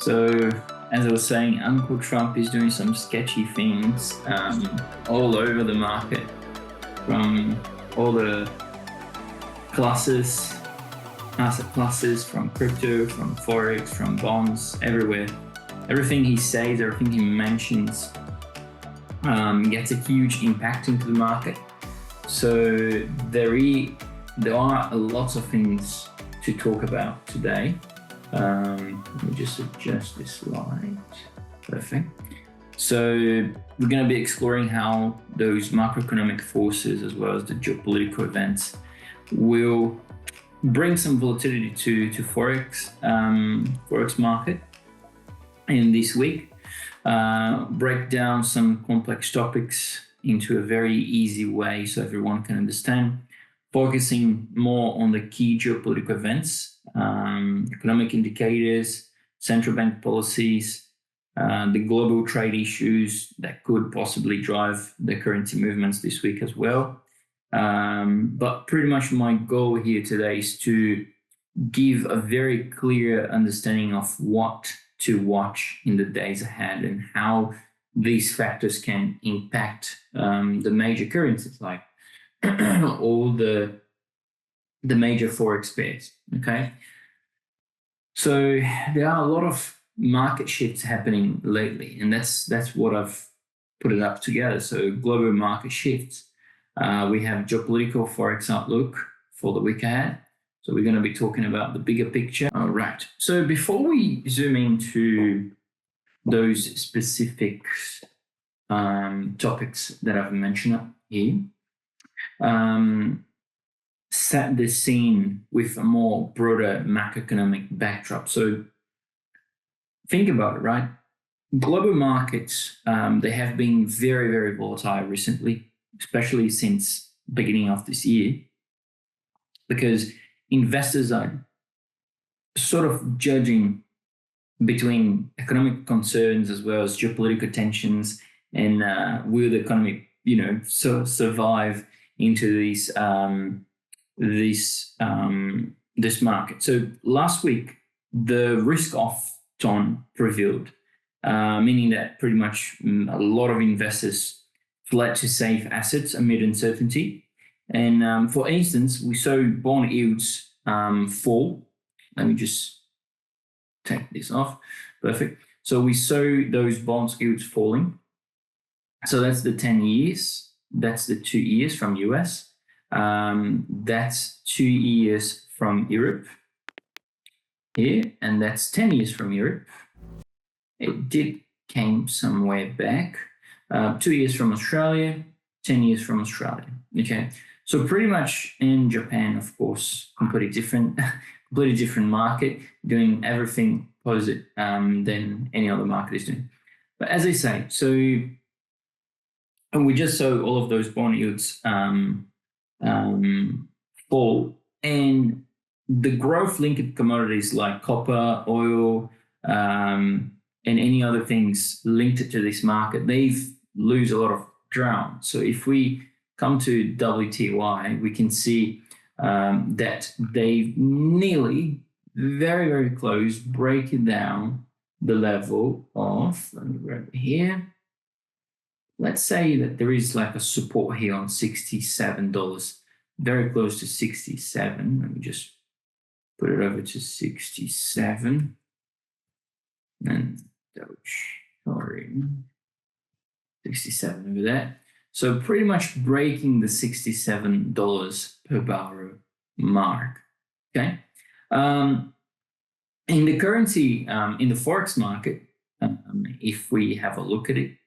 So, as I was saying, Uncle Trump is doing some sketchy things all over the market, from all the classes, asset classes, from crypto, from Forex, from bonds, everywhere. Everything he says, everything he mentions gets a huge impact into the market. So there are lots of things to talk about today. Let me just adjust this slide. Perfect. So we're going to be exploring how those macroeconomic forces, as well as the geopolitical events, will bring some volatility to Forex market in this week. Break down some complex topics into a very easy way so everyone can understand, focusing more on the key geopolitical events, economic indicators, central bank policies, the global trade issues that could possibly drive the currency movements this week as well. But pretty much my goal here today is to give a very clear understanding of what to watch in the days ahead and how these factors can impact the major currencies, like all the major Forex pairs, okay? So there are a lot of market shifts happening lately, and that's what I've put it up together. So global market shifts. We have geopolitical Forex outlook for the week ahead. So we're going to be talking about the bigger picture. All right. So before we zoom into those specific topics that I've mentioned here, set the scene with a more broader macroeconomic backdrop. So think about it, right? Global markets, they have been very, very volatile recently, especially since beginning of this year, because investors are sort of judging between economic concerns as well as geopolitical tensions, and will the economy, survive into this market. So last week, the risk-off tone prevailed, meaning that pretty much a lot of investors fled to safe assets amid uncertainty. And for instance, we saw bond yields fall. Let me just take this off. Perfect. So we saw those bond yields falling. So that's the 10 years. That's the 2 years from US. That's 2 years from Europe here, and that's 10 years from Europe. It did came somewhere back. 2 years from Australia, 10 years from Australia. Okay, so pretty much in Japan, of course, completely different market, doing everything opposite than any other market is doing. But as I say, so we just saw all of those bond yields fall, and the growth-linked commodities like copper, oil, and any other things linked to this market, they've lose a lot of ground. So if we come to WTI, we can see that they've nearly very, very close, breaking down the level of, let me grab it here. Let's say that there is like a support here on $67, very close to 67. Let me just put it over to 67. And sorry, 67 over there. So pretty much breaking the $67 per barrel mark. Okay. In the currency, in the Forex market, if we have a look at it,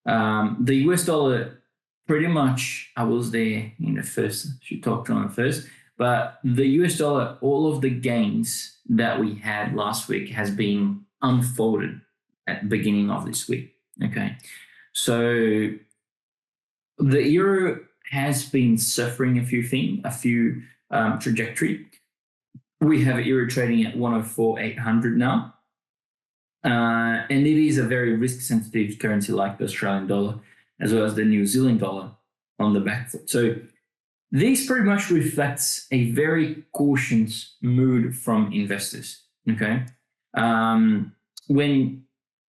the US dollar, pretty much, I was there in the first, should talk on it first, but the US dollar, all of the gains that we had last week has been unfolded at the beginning of this week. Okay, so the euro has been suffering a few trajectory. We have euro trading at 104.800 now. And it is a very risk-sensitive currency like the Australian dollar, as well as the New Zealand dollar on the back foot. So this pretty much reflects a very cautious mood from investors, okay? when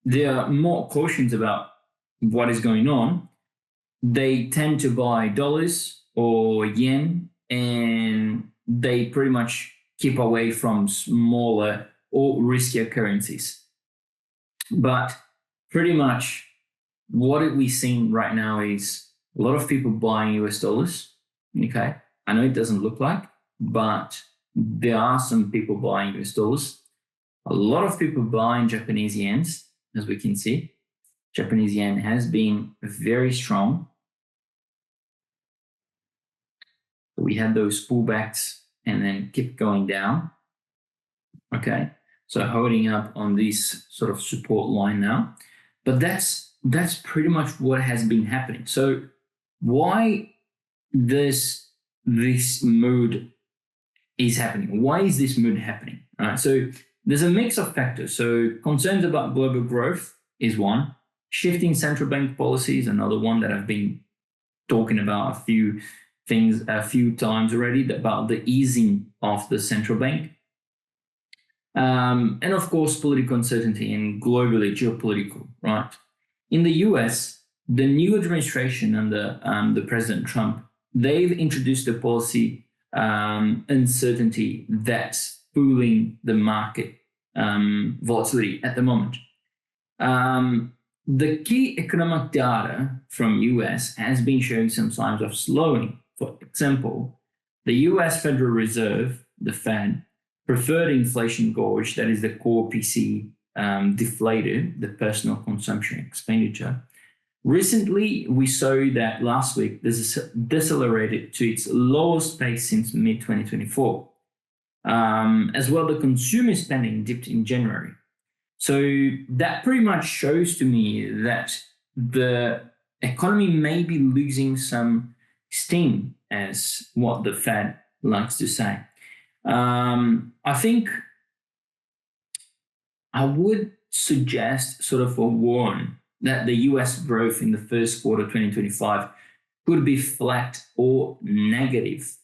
there are more cautions about what is going on, they tend to buy dollars or yen, and they pretty much keep away from smaller or riskier currencies. But pretty much what we're seeing right now is a lot of people buying US dollars. Okay, I know it doesn't look like, but there are some people buying US dollars. A lot of people buying Japanese yens, as we can see. Japanese yen has been very strong. We had those pullbacks and then kept going down. Okay, so holding up on this sort of support line now. But that's pretty much what has been happening. So why this mood is happening? Why is this mood happening? All right, so there's a mix of factors. So concerns about global growth is one. Shifting central bank policy is another one that I've been talking about a few times already, about the easing of the central bank. And of course, political uncertainty and globally geopolitical, right? In the US, the new administration under the President Trump, they've introduced a policy uncertainty that's fueling the market volatility at the moment. The key economic data from US has been showing some signs of slowing. For example, the US Federal Reserve, the Fed, preferred inflation gauge, that is the core PC deflated, the personal consumption expenditure. Recently, we saw that last week this decelerated to its lowest pace since mid-2024. As well, the consumer spending dipped in January. So that pretty much shows to me that the economy may be losing some steam, as what the Fed likes to say. I think I would suggest sort of a warn that the US growth in the first quarter 2025 could be flat or negative.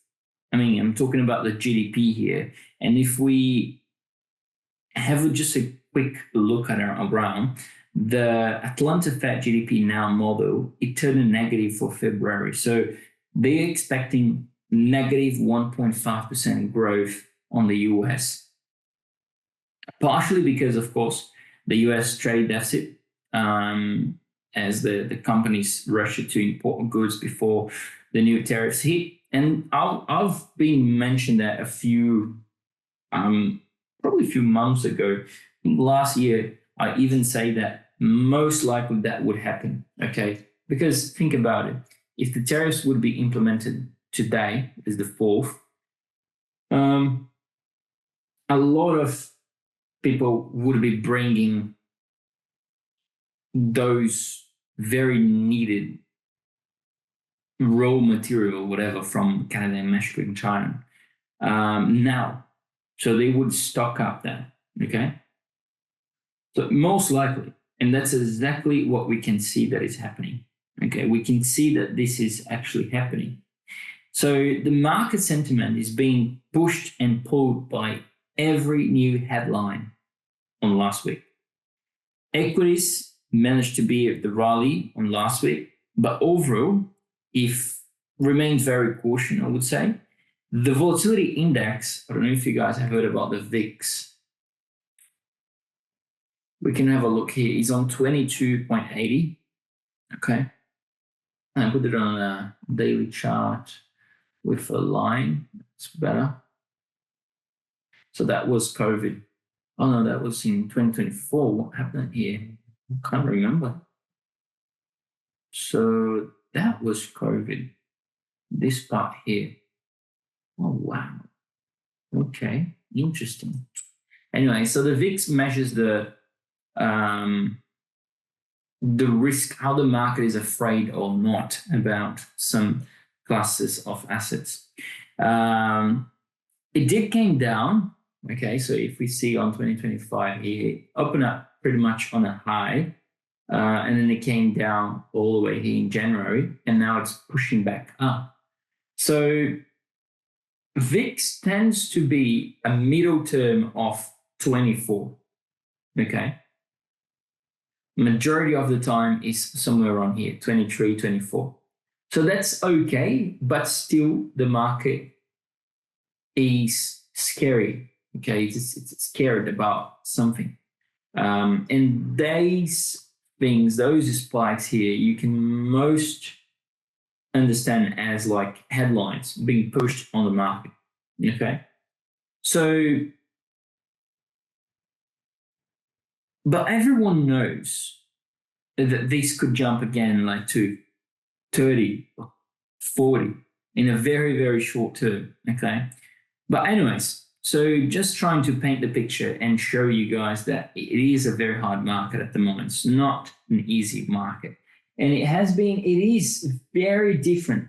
I mean, I'm talking about the GDP here. And if we have just a quick look at around, the Atlanta Fed GDP now model, it turned negative for February. So they're expecting negative 1.5% growth on the US. Partially because, of course, the US trade deficit, as the companies rushed to import goods before the new tariffs hit. And I've been mentioned that probably a few months ago. I think last year, I even say that most likely that would happen, okay? Because think about it. If the tariffs would be implemented today, is the 4th, a lot of people would be bringing those very needed raw material, whatever, from Canada and Mexico and China now. So they would stock up that, okay? So most likely, and that's exactly what we can see that is happening, okay? We can see that this is actually happening. So the market sentiment is being pushed and pulled by every new headline on last week. Equities managed to be at the rally on last week, but overall, if remains very cautious, I would say. The volatility index, I don't know if you guys have heard about the VIX. We can have a look here. It's on 22.80. Okay. And I put it on a daily chart with a line. It's better. So that was COVID. Oh no, that was in 2024. What happened here? I can't remember. So that was COVID. This part here. Oh, wow. Okay, interesting. Anyway, so the VIX measures the risk, how the market is afraid or not about some classes of assets. It did came down. Okay, so if we see on 2025, it opened up pretty much on a high, and then it came down all the way here in January, and now it's pushing back up. So VIX tends to be a middle term of 24, okay? Majority of the time is somewhere around here, 23, 24. So that's okay, but still the market is scary. Okay, it's scared about something. And these things, those spikes here, you can most understand as like headlines being pushed on the market. Okay, so but everyone knows that this could jump again like to 30, 40 in a very, very short term. Okay, but anyways, so just trying to paint the picture and show you guys that it is a very hard market at the moment. It's not an easy market. And it is very different,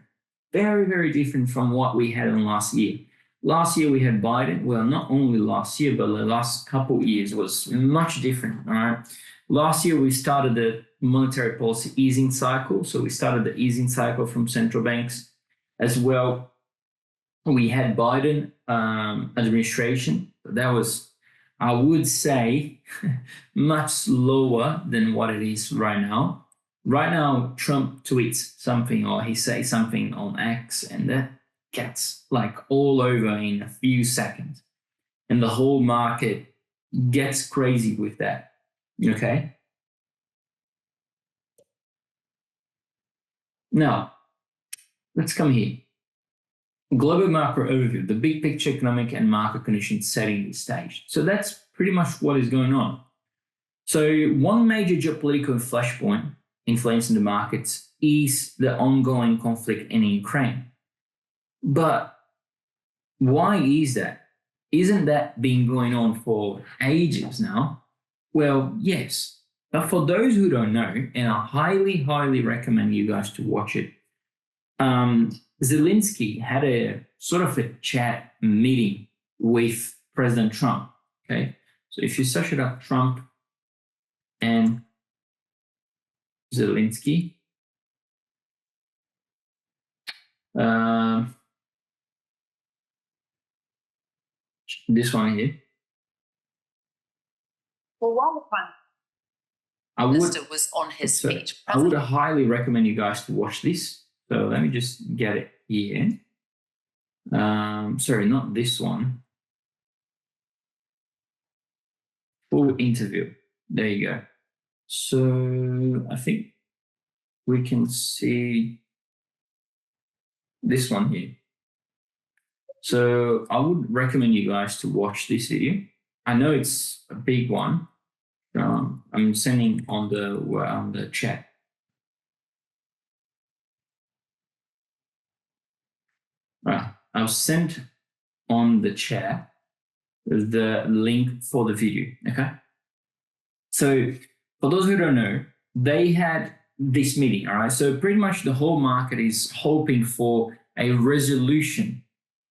very, very different from what we had in last year. Last year we had Biden. Well, not only last year, but the last couple of years was much different, all right? Last year we started the monetary policy easing cycle. So we started the easing cycle from central banks as well. We had Biden administration. That was, I would say, much slower than what it is right now. Right now, Trump tweets something or he says something on X, and that gets like all over in a few seconds. And the whole market gets crazy with that. Okay? Now, let's come here. Global macro overview, the big picture economic and market conditions setting the stage. So that's pretty much what is going on. So one major geopolitical flashpoint influencing the markets is the ongoing conflict in Ukraine. But why is that? Isn't that been going on for ages now? Well, yes. But for those who don't know, and I highly, highly recommend you guys to watch it, Zelensky had a sort of a chat meeting with President Trump. Okay, so if you search it up, Trump and Zelensky, this one here. Well, while the Prime Minister was on his speech, I would highly recommend you guys to watch this. So let me just get it here. Sorry, not this one. Full interview. There you go. So I think we can see this one here. So I would recommend you guys to watch this video. I know it's a big one. I'm sending on the chat. I've sent on the chat the link for the video. Okay. So for those who don't know, they had this meeting. All right. So pretty much the whole market is hoping for a resolution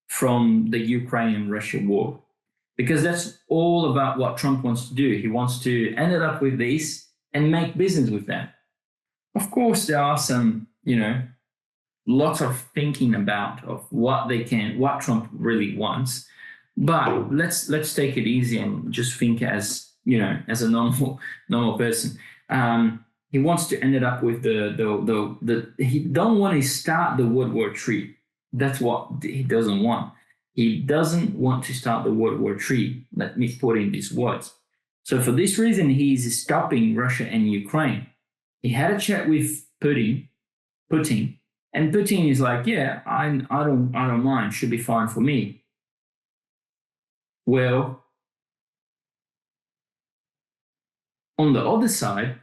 from the Ukraine-Russia war, because that's all about what Trump wants to do. He wants to end it up with this and make business with them. Of course, there are some, lots of thinking about of what Trump really wants. But let's take it easy and just think as a normal person. He wants to end it up with he don't want to start the World War III. That's what he doesn't want. He doesn't want to start the World War III. Let me put in these words. So for this reason, he's stopping Russia and Ukraine. He had a chat with Putin, and Putin is like, yeah, I don't mind. Should be fine for me. Well, on the other side,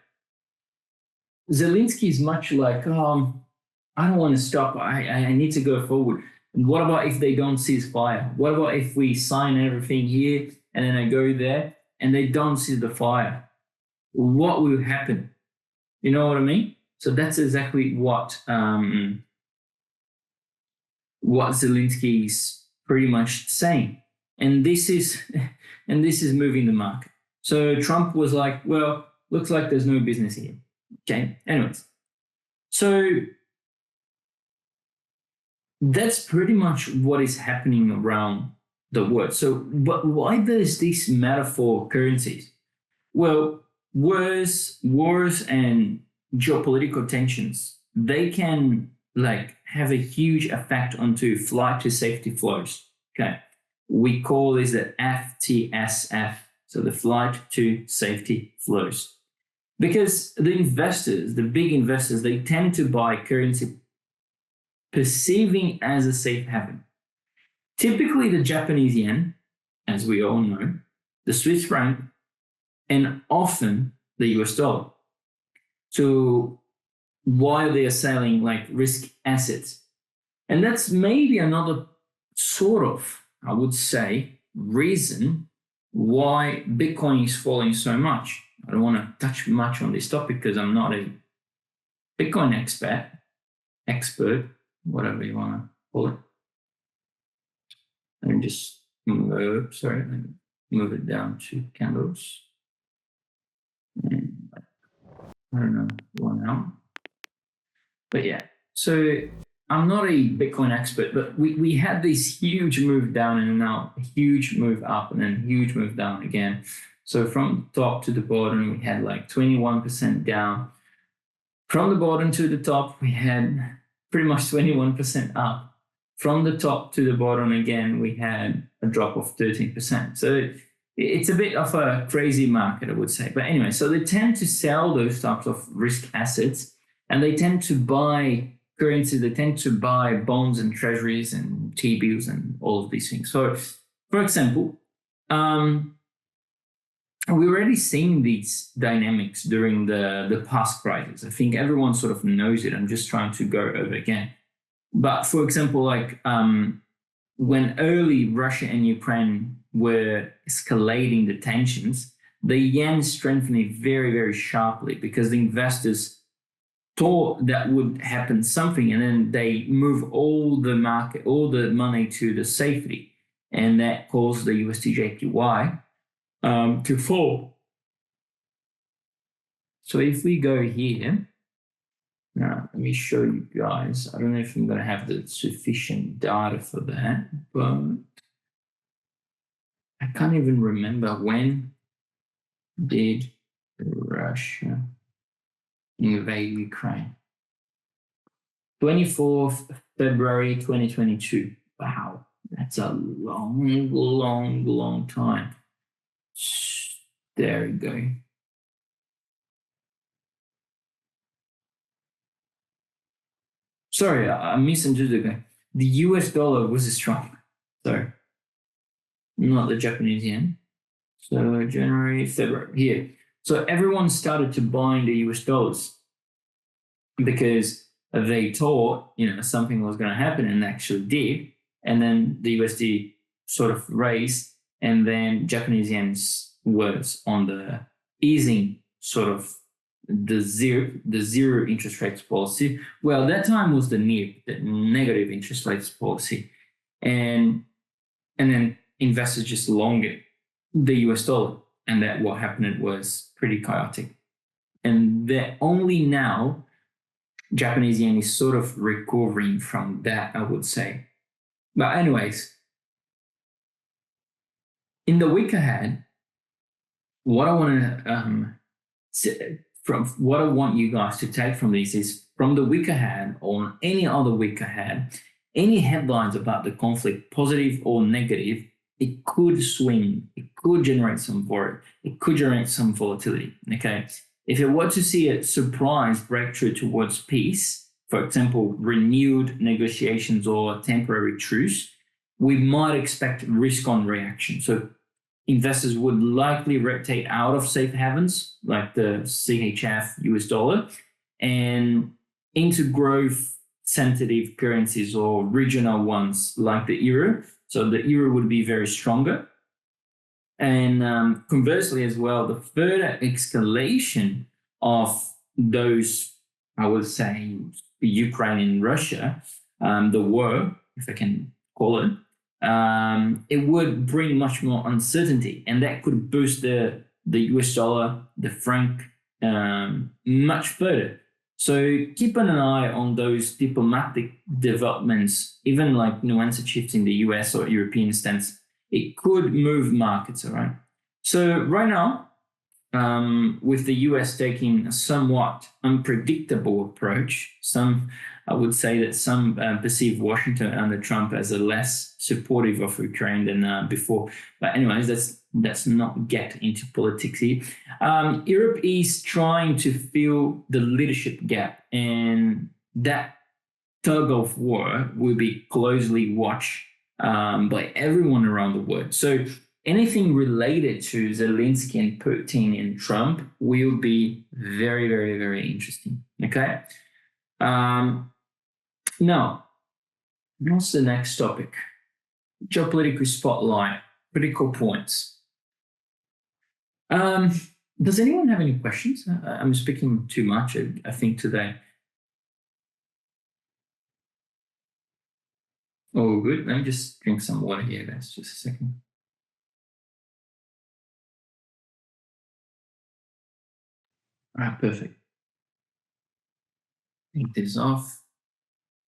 Zelensky is much like, I don't want to stop. I need to go forward. And what about if they don't cease fire? What about if we sign everything here and then I go there and they don't cease the fire? What will happen? You know what I mean? So that's exactly what Zelensky is pretty much saying. And this is moving the market. So Trump was like, well, looks like there's no business here. Okay. Anyways. So that's pretty much what is happening around the world. So, but why does this matter for currencies? Well, wars and geopolitical tensions, they can like have a huge effect onto flight to safety flows. Okay, we call this the FTSF, so the flight to safety flows, because the investors, the big investors, they tend to buy currency perceiving as a safe haven. Typically, the Japanese yen, as we all know, the Swiss franc, and often the US dollar. So while they are selling like risk assets. And that's maybe another sort of, I would say, reason why Bitcoin is falling so much. I don't want to touch much on this topic because I'm not a Bitcoin expert, whatever you want to call it. Let me just move it down to candles. And I don't know, one out. But yeah, so I'm not a Bitcoin expert, but we had this huge move down and now a huge move up and then huge move down again. So from top to the bottom, we had like 21% down. From the bottom to the top, we had pretty much 21% up. From the top to the bottom again, we had a drop of 13%. So it's a bit of a crazy market, I would say. But anyway, so they tend to sell those types of risk assets and they tend to buy currency, they tend to buy bonds and treasuries and T-bills and all of these things. So, for example, we already seen these dynamics during the past crisis. I think everyone sort of knows it. I'm just trying to go over again. But for example, like when early Russia and Ukraine were escalating the tensions, the yen strengthened very, very sharply because the investors thought that would happen something, and then they move all the money to the safety, and that caused the USD to fall. So if we go here, now let me show you guys. I don't know if I'm going to have the sufficient data for that, but I can't even remember when did Russia invade Ukraine. 24th February 2022. Wow, that's a long time. There we go. Sorry, I misunderstood again. The US dollar was strong. Sorry, not the Japanese yen. So January, February, here. So everyone started to buy the US dollars because they thought, something was going to happen and actually did. And then the USD sort of raised, and then Japanese yen was on the easing sort of the zero interest rates policy. Well, that time was the negative interest rates policy. And then investors just longed the US dollar. And that what happened was pretty chaotic. And that only now Japanese yen is sort of recovering from that, I would say. But anyways, in the week ahead, what I want you guys to take from this is from the week ahead or any other week ahead, any headlines about the conflict, positive or negative, it could swing, it could generate some volatility, okay? If it were to see a surprise breakthrough towards peace, for example, renewed negotiations or temporary truce, we might expect risk-on reaction. So investors would likely rotate out of safe havens like the CHF, US dollar, and into growth-sensitive currencies or regional ones like the euro. So the euro would be very stronger. And conversely as well, the further escalation of those, I would say, Ukraine and Russia, the war, if I can call it, it would bring much more uncertainty, and that could boost the US dollar, the franc, much further. So keep an eye on those diplomatic developments, even like nuance shifts in the US or European stance. It could move markets, all right? So right now, with the US taking a somewhat unpredictable approach, I would say that some perceive Washington under Trump as a less supportive of Ukraine than before. But anyways, let's not get into politics here. Europe is trying to fill the leadership gap, and that tug of war will be closely watched by everyone around the world. So anything related to Zelensky and Putin and Trump will be very, very, very interesting. Okay. Now, what's the next topic? Geopolitical spotlight, critical points. Does anyone have any questions? I'm speaking too much, I think, today. Oh, good. Let me just drink some water here, guys. Just a second. All right, perfect. Take this off.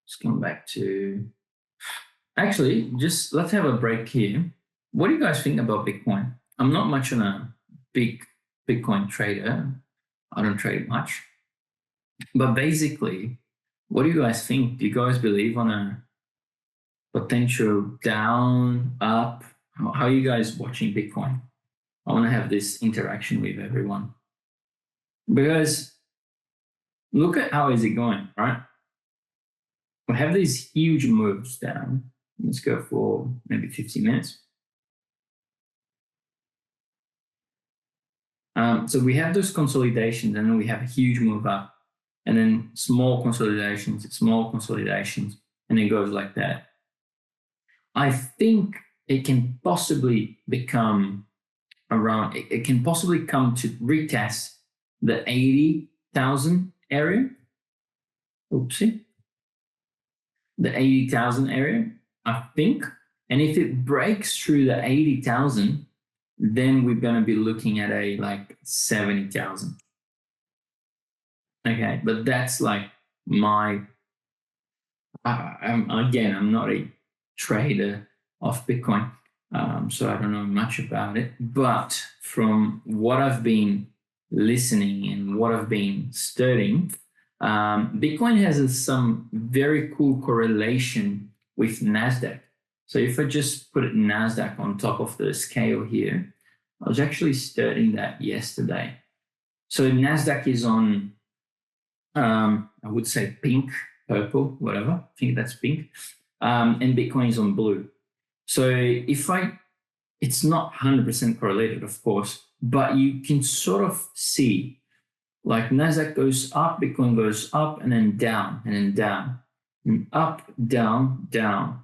Just come back to... Actually, just let's have a break here. What do you guys think about Bitcoin? I'm not much on a big Bitcoin trader. I don't trade much. But basically, what do you guys think? Do you guys believe on a potential down, up? How are you guys watching Bitcoin? I want to have this interaction with everyone. Because look at how is it going, right? We have these huge moves down. Let's go for maybe 15 minutes. So we have those consolidations, and then we have a huge move up, and then small consolidations, and it goes like that. I think it can possibly become around, it can possibly come to retest the 80,000 area. Oopsie. The 80,000 area, I think. And if it breaks through the 80,000, then we're going to be looking at a like 70,000. Okay, but that's like my, I'm not a trader of Bitcoin, so I don't know much about it. But from what I've been listening and what I've been studying, Bitcoin has some very cool correlation with NASDAQ. So if I just put NASDAQ on top of the scale here, I was actually studying that yesterday. So NASDAQ is on, I would say pink, purple, whatever. I think that's pink. And Bitcoin is on blue. So it's not 100% correlated, of course, but you can sort of see like NASDAQ goes up, Bitcoin goes up and then down and then down. And up, down, down.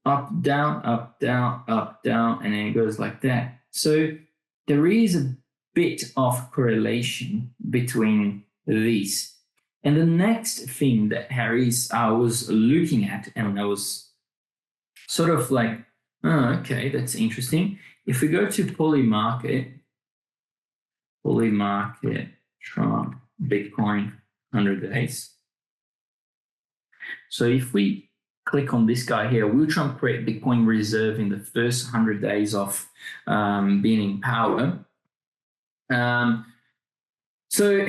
Up, down, up, down, up, down, and then it goes like that. So there is a bit of correlation between these. And the next thing that I was looking at, and I was sort of like, oh, okay, that's interesting. If we go to Polymarket, Trump, Bitcoin, 100 days. So if we click on this guy here, will Trump create Bitcoin reserve in the first 100 days of being in power? So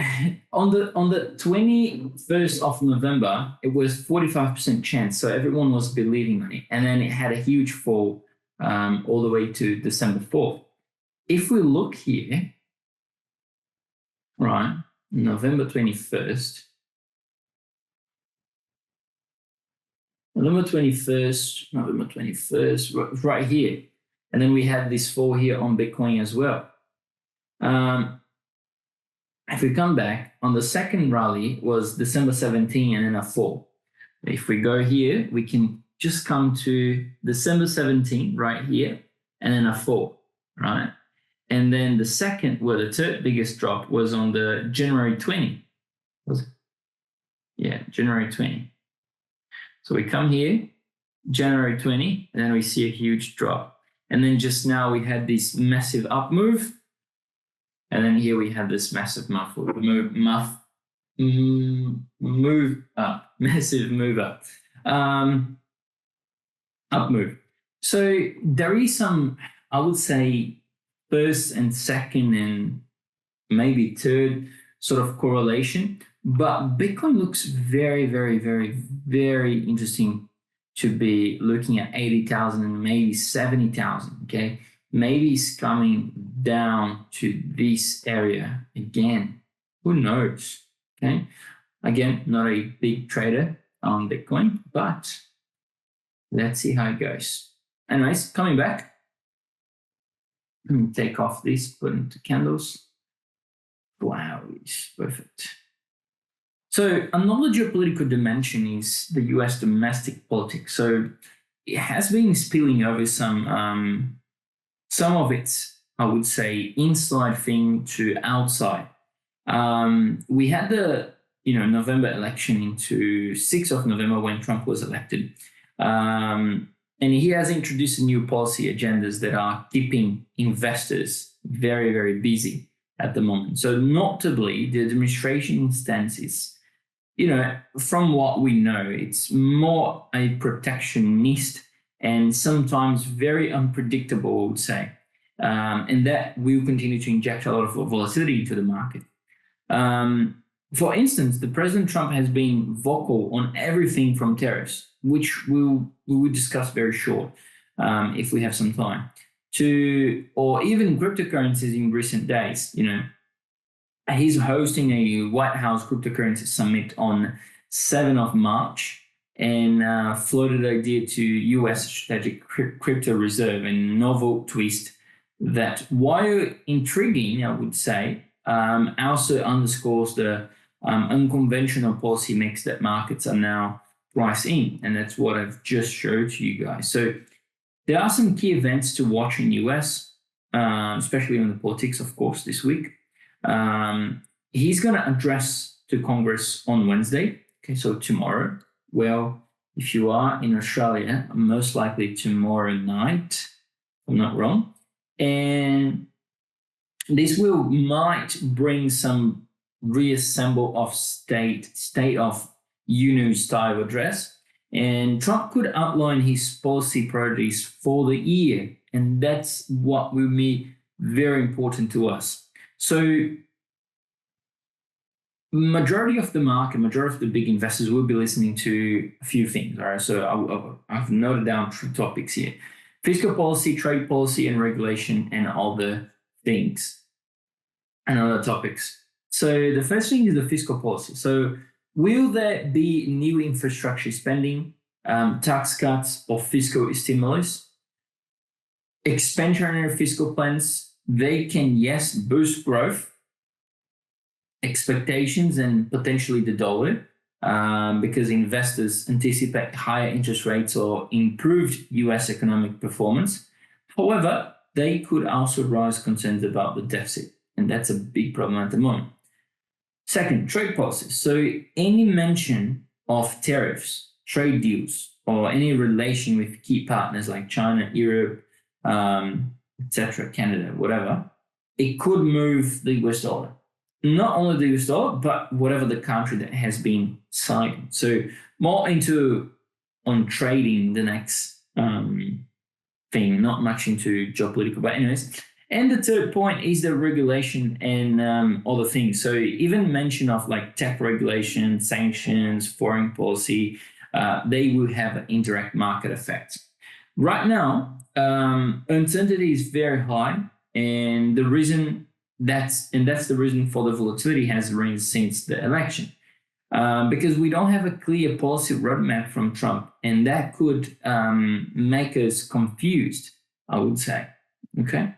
on the 21st of November, it was 45% chance. So everyone was believing on it. And then it had a huge fall all the way to December 4th. If we look here, right, November 21st, right here. And then we had this fall here on Bitcoin as well. If we come back, on the second rally was December 17 and then a fall. If we go here, we can just come to December 17 right here and then a fall, right? And then the third biggest drop was on the January 20. Was it? Yeah, January 20. So we come here, January 20, and then we see a huge drop. And then just now we had this massive up move. And then here we have this massive move up, massive move up, up move. So there is some, I would say, first and second and maybe third sort of correlation. But Bitcoin looks very, very, very, very interesting to be looking at 80,000 and maybe 70,000, okay? Maybe it's coming down to this area again. Who knows, okay? Again, not a big trader on Bitcoin, but let's see how it goes. Anyways, coming back. Let me take off this, put into candles. Wow, it's perfect. So another geopolitical dimension is the US domestic politics. So it has been spilling over some of its, I would say, inside thing to outside. We had the November election into 6th of November when Trump was elected. And he has introduced new policy agendas that are keeping investors very, very busy at the moment. So notably, the administration stance is, from what we know, it's more a protectionist and sometimes very unpredictable, I would say. And that will continue to inject a lot of volatility into the market. For instance, the President Trump has been vocal on everything from tariffs, which we will discuss very short if we have some time, or even cryptocurrencies in recent days. He's hosting a White House cryptocurrency summit on 7th of March and floated the idea to US Strategic Crypto Reserve, a novel twist that, while intriguing, I would say, also underscores the unconventional policy mix that markets are now priced in. And that's what I've just showed to you guys. So there are some key events to watch in the US, especially on the politics, of course, this week. He's going to address to Congress on Wednesday, okay, so tomorrow. Well, if you are in Australia, most likely tomorrow night, if I'm not wrong. And this might bring some reassemble of state of union style address. And Trump could outline his policy priorities for the year. And that's what will be very important to us. So majority of the market, majority of the big investors will be listening to a few things. All right. So I've noted down 3 topics here: fiscal policy, trade policy, and regulation, and other things and other topics. So the first thing is the fiscal policy. So will there be new infrastructure spending, tax cuts, or fiscal stimulus? Expansionary fiscal plans, they can, yes, boost growth, expectations, and potentially the dollar, because investors anticipate higher interest rates or improved US economic performance. However, they could also raise concerns about the deficit, and that's a big problem at the moment. Second, trade policy. So any mention of tariffs, trade deals, or any relation with key partners like China, Europe, etc., Canada, whatever, it could move the US dollar. Not only the US dollar, but whatever the country that has been signed. So more on trading the next thing, not much into geopolitical, but anyways. And the third point is the regulation and other things. So even mention of like tech regulation, sanctions, foreign policy, they will have an indirect market effect. Right now, uncertainty is very high, and that's the reason for the volatility has risen since the election, because we don't have a clear policy roadmap from Trump, and that could make us confused, I would say. Okay.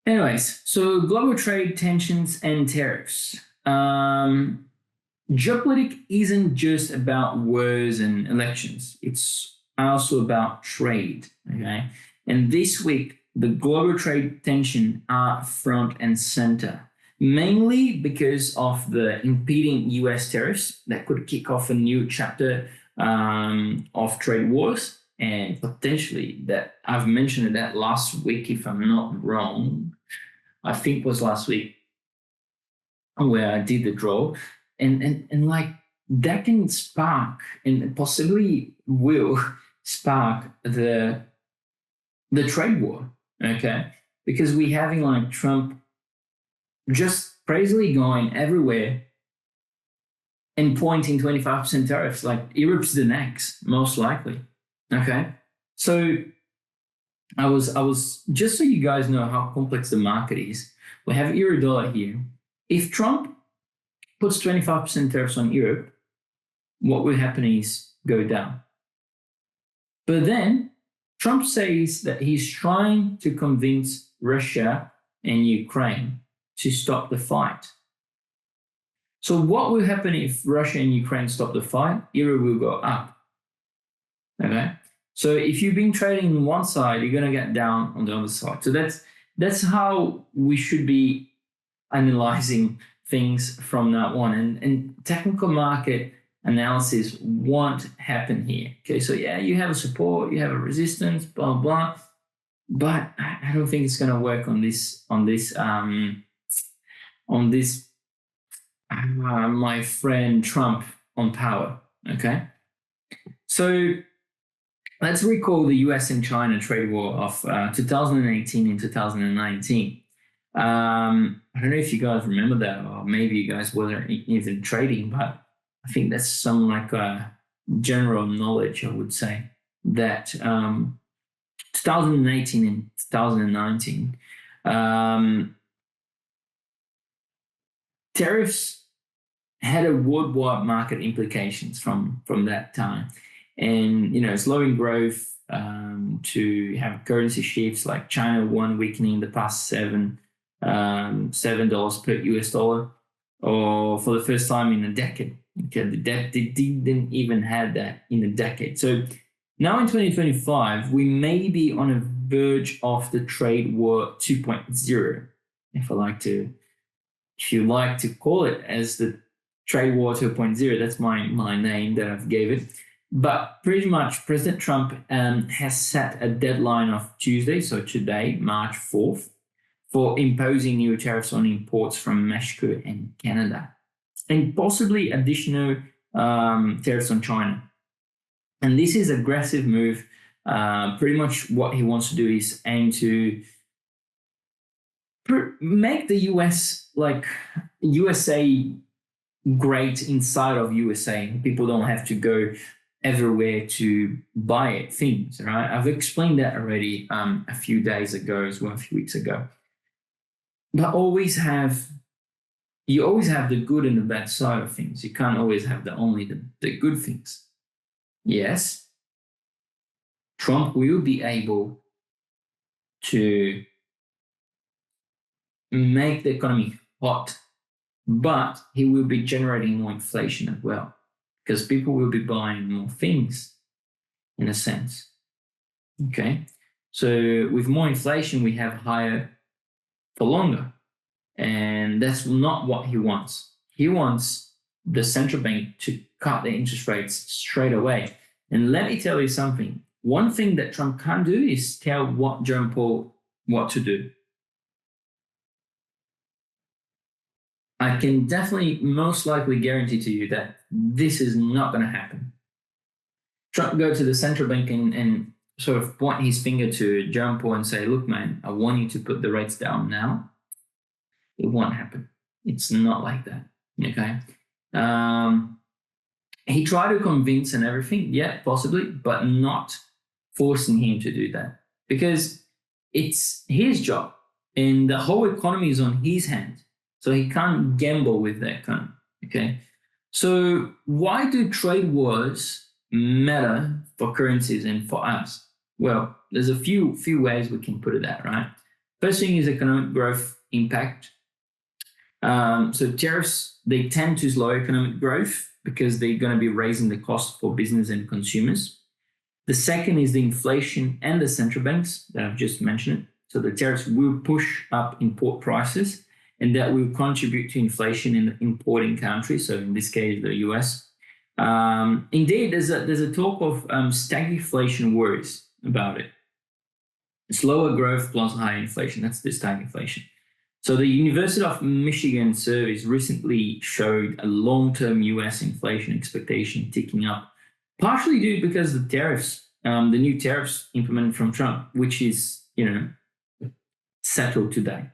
Anyways, so global trade tensions and tariffs. Geopolitics isn't just about wars and elections. It's also about trade, okay? And this week, the global trade tension are front and center, mainly because of the impeding US tariffs that could kick off a new chapter of trade wars, and potentially that I've mentioned that last week, if I'm not wrong. I think it was last week where I did the draw, and like that can spark and possibly will spark the trade war, okay? Because we're having like Trump just crazily going everywhere and pointing 25% tariffs, like Europe's the next, most likely. Okay. So I was just so you guys know how complex the market is. We have euro dollar here. If Trump puts 25% tariffs on Europe, what will happen is go down. But then Trump says that he's trying to convince Russia and Ukraine to stop the fight. So what will happen if Russia and Ukraine stop the fight? Euro will go up. Okay. So if you've been trading on one side, you're going to get down on the other side. So that's how we should be analyzing things from now on. And technical market analysis won't happen here. Okay, so yeah, you have a support, you have a resistance, blah blah, but I don't think it's going to work on this my friend Trump on power. Okay, so let's recall the US and China trade war of 2018 and 2019. I don't know if you guys remember that, or maybe you guys weren't even trading, but I think that's some like general knowledge, I would say, that 2018 and 2019, tariffs had a worldwide market implications from that time. And, slowing growth to have currency shifts like China won weakening the past $7 per US dollar, or for the first time in a decade. Okay, they didn't even have that in a decade. So now in 2025, we may be on a verge of the trade war 2.0, if you like to call it as the trade war 2.0. That's my name that I've gave it. But pretty much President Trump has set a deadline of Tuesday, so today, March 4th, for imposing new tariffs on imports from Mexico and Canada, and possibly additional tariffs on China. And this is an aggressive move. Pretty much what he wants to do is aim to make the US, like USA, great inside of USA. People don't have to go everywhere to buy things, right? I've explained that already a few days ago as well, a few weeks ago. But you always have the good and the bad side of things. You can't always have only the good things. Yes, Trump will be able to make the economy hot, but he will be generating more inflation as well, because people will be buying more things, in a sense. Okay, so with more inflation, we have higher for longer. And that's not what he wants. He wants the central bank to cut the interest rates straight away. And let me tell you something. One thing that Trump can't do is tell Jerome Powell what to do. I can definitely, most likely guarantee to you that this is not going to happen. Trump go to the central bank and sort of point his finger to Jerome Powell and say, look, man, I want you to put the rates down now. It won't happen. It's not like that. Okay. He tried to convince and everything, yeah, possibly, but not forcing him to do that, because it's his job and the whole economy is on his hand. So he can't gamble with the economy. Okay. So why do trade wars matter for currencies and for us? Well, there's a few ways we can put it at, right? First thing is economic growth impact. So tariffs, they tend to slow economic growth because they're going to be raising the cost for business and consumers. The second is the inflation and the central banks that I've just mentioned. So the tariffs will push up import prices, and that will contribute to inflation in the importing countries. So in this case, the US. Indeed, there's a talk of stagflation worries about it. Slower growth plus high inflation. That's the stagflation. So the University of Michigan surveys recently showed a long-term US inflation expectation ticking up, partially due because the tariffs, the new tariffs implemented from Trump, which is, settled today.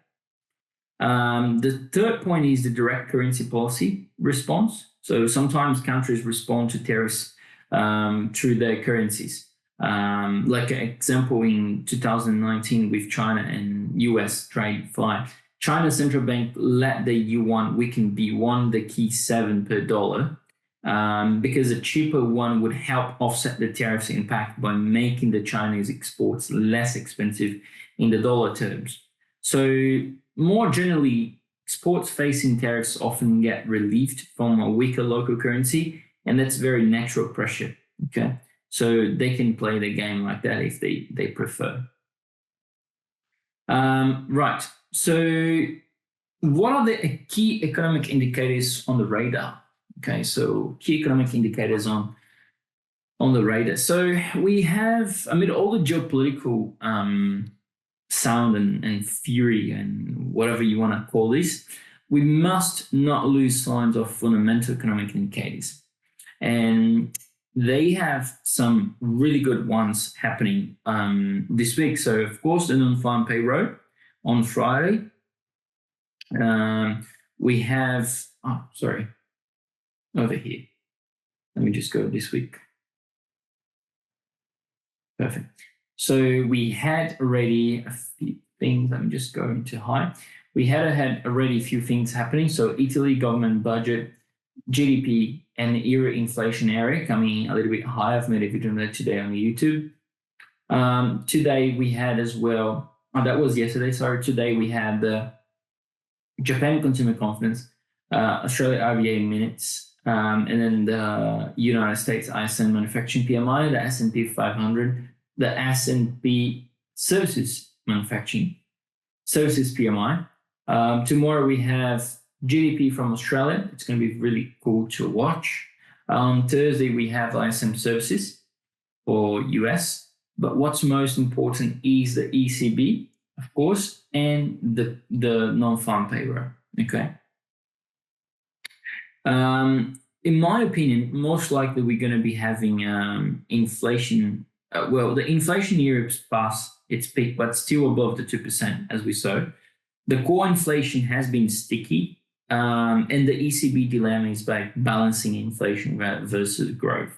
The third point is the direct currency policy response. So sometimes countries respond to tariffs through their currencies. Like an example in 2019 with China and US trade fight. China's central bank let the yuan weaken beyond the key 7 per dollar because a cheaper one would help offset the tariffs impact by making the Chinese exports less expensive in the dollar terms. So more generally, exports facing tariffs often get relieved from a weaker local currency, and that's very natural pressure. Okay, so they can play the game like that if they prefer. Right. So what are the key economic indicators on the radar? Okay, so key economic indicators on the radar. So we have, amid all the geopolitical sound and fury and whatever you want to call this, we must not lose sight of fundamental economic indicators. And they have some really good ones happening this week. So, of course, the non-farm payroll on Friday. We have, over here. Let me just go this week. Perfect. So we had already a few things. Let me just go into high. We had already a few things happening. So Italy government budget, GDP, and the euro inflation area coming a little bit higher. I've made a video on that today on YouTube. Today we had as well, that was yesterday, sorry. Today we had the Japan consumer confidence, Australia RBA minutes, and then the United States ISM manufacturing PMI, the S&P 500, the S&P services manufacturing services PMI. Tomorrow we have GDP from Australia. It's going to be really cool to watch. Thursday we have ISM services for US. But what's most important is the ECB, of course, and the non-farm payroll. Okay. In my opinion, most likely we're going to be having inflation. Well, the inflation in Europe's past its peak, but still above the 2%, as we saw. The core inflation has been sticky, and the ECB dilemma is by balancing inflation versus growth.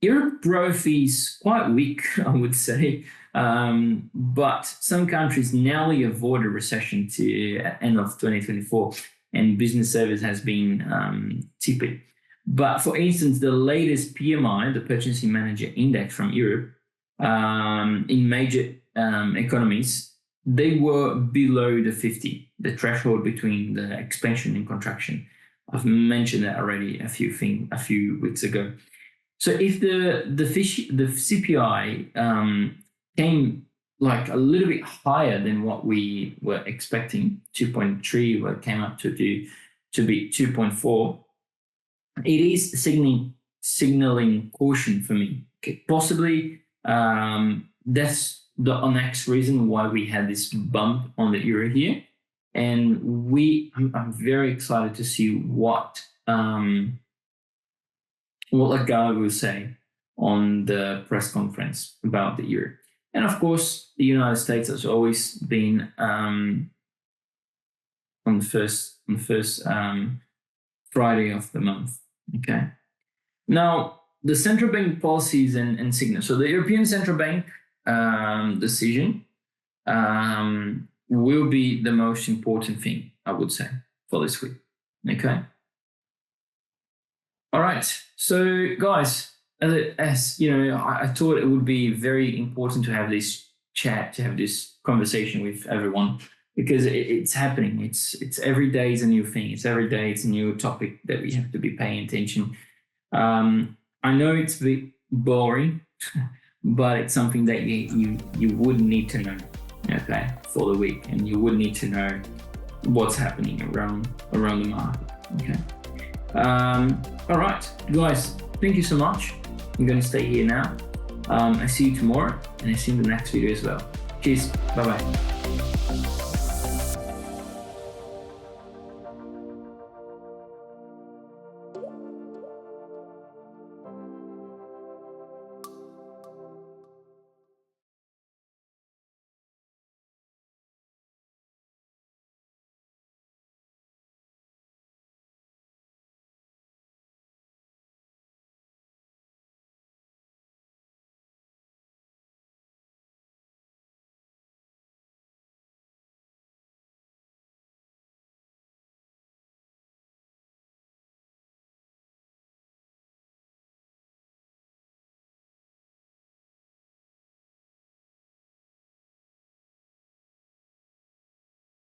Europe growth is quite weak, I would say, but some countries narrowly avoid a recession to end of 2024, and business service has been tipping. But for instance, the latest PMI, the Purchasing Manager Index from Europe, in major economies, they were below the 50, the threshold between the expansion and contraction. I've mentioned that already a few weeks ago. So if the CPI came like a little bit higher than what we were expecting, 2.3, what came up to be 2.4, it is signaling caution for me. Okay, possibly that's the next reason why we had this bump on the euro here, and I'm very excited to see what Lagarde will say on the press conference about the euro. And of course, the United States has always been on the first Friday of the month. Okay. Now, the central bank policies and signals. So the European Central Bank decision will be the most important thing, I would say, for this week. Okay. All right. So, guys, as you know, I thought it would be very important to have this chat, to have this conversation with everyone, because it's happening. It's every day is a new thing. It's every day it's a new topic that we have to be paying attention. I know it's a bit boring, but it's something that you would need to know, okay, for the week, and you would need to know what's happening around the market. Okay. All right, guys, thank you so much. I'm going to stay here now. I see you tomorrow, and I see you in the next video as well. Cheers. Bye-bye.